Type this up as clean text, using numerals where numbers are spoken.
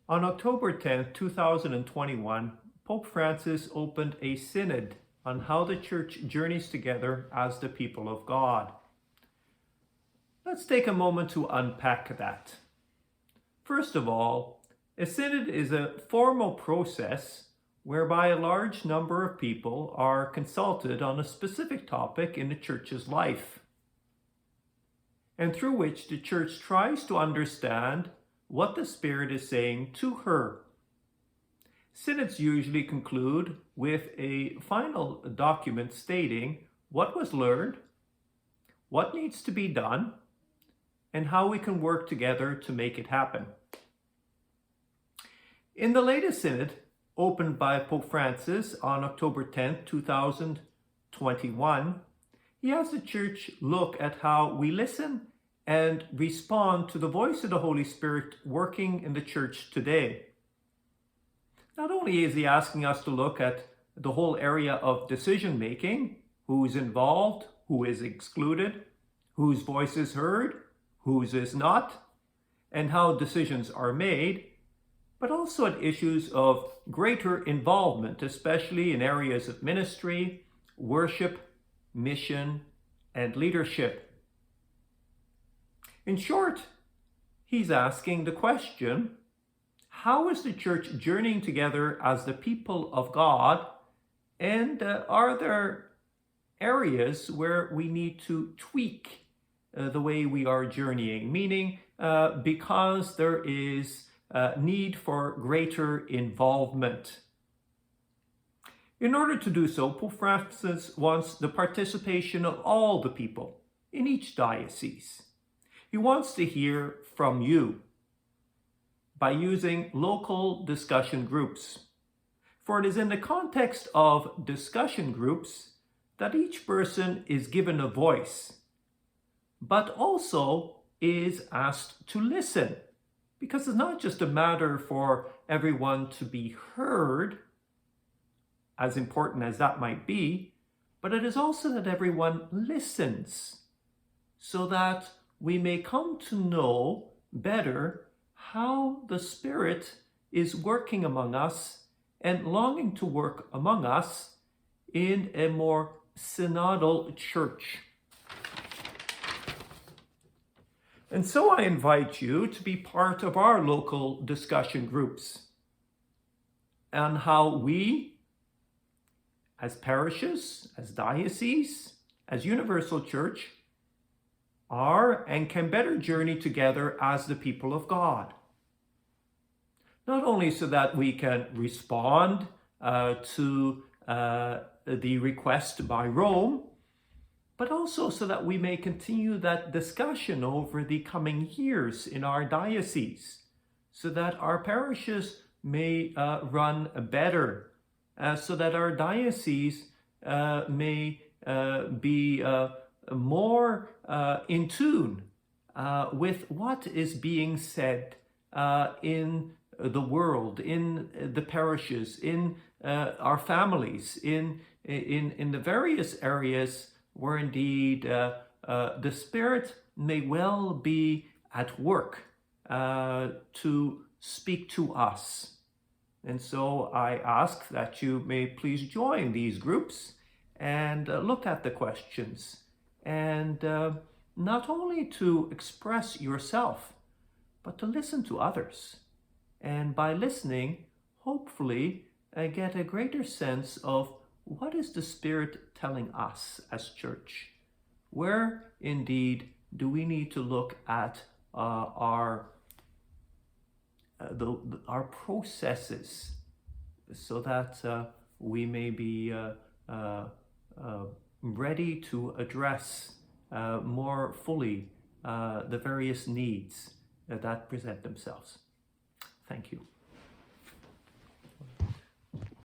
On October 10, 2021, Pope Francis opened a synod on how the Church journeys together as the people of God. Let's take a moment to unpack that. First of all, a synod is a formal process whereby a large number of people are consulted on a specific topic in the Church's life, and through which the Church tries to understand what the Spirit is saying to her. Synods usually conclude with a final document stating what was learned, what needs to be done, and how we can work together to make it happen. In the latest synod, opened by Pope Francis on October 10, 2021, he has the Church look at how we listen and respond to the voice of the Holy Spirit working in the Church today. Not only is he asking us to look at the whole area of decision making, who's involved, who is excluded, whose voice is heard, whose is not, and how decisions are made, but also at issues of greater involvement, especially in areas of ministry, worship, mission, and leadership. In short, he's asking the question, how is the Church journeying together as the people of God? And are there areas where we need to tweak the way we are journeying? Meaning, because there is need for greater involvement. In order to do so, Pope Francis wants the participation of all the people in each diocese. He wants to hear from you by using local discussion groups. For it is in the context of discussion groups that each person is given a voice, but also is asked to listen. Because it's not just a matter for everyone to be heard, as important as that might be, but it is also that everyone listens so that we may come to know better how the Spirit is working among us and longing to work among us in a more synodal church. And so I invite you to be part of our local discussion groups on how we, as parishes, as dioceses, as universal church, are and can better journey together as the people of God. Not only so that we can respond to the request by Rome, but also so that we may continue that discussion over the coming years in our diocese, so that our parishes may run better, so that our diocese may be more in tune with what is being said in the world, in the parishes, in our families, in the various areas where indeed the Spirit may well be at work to speak to us. And so I ask that you may please join these groups and look at the questions, and not only to express yourself, but to listen to others. And by listening, hopefully get a greater sense of what is the Spirit telling us as church? Where indeed do we need to look at our processes so that we may be ready to address more fully the various needs that present themselves. Thank you.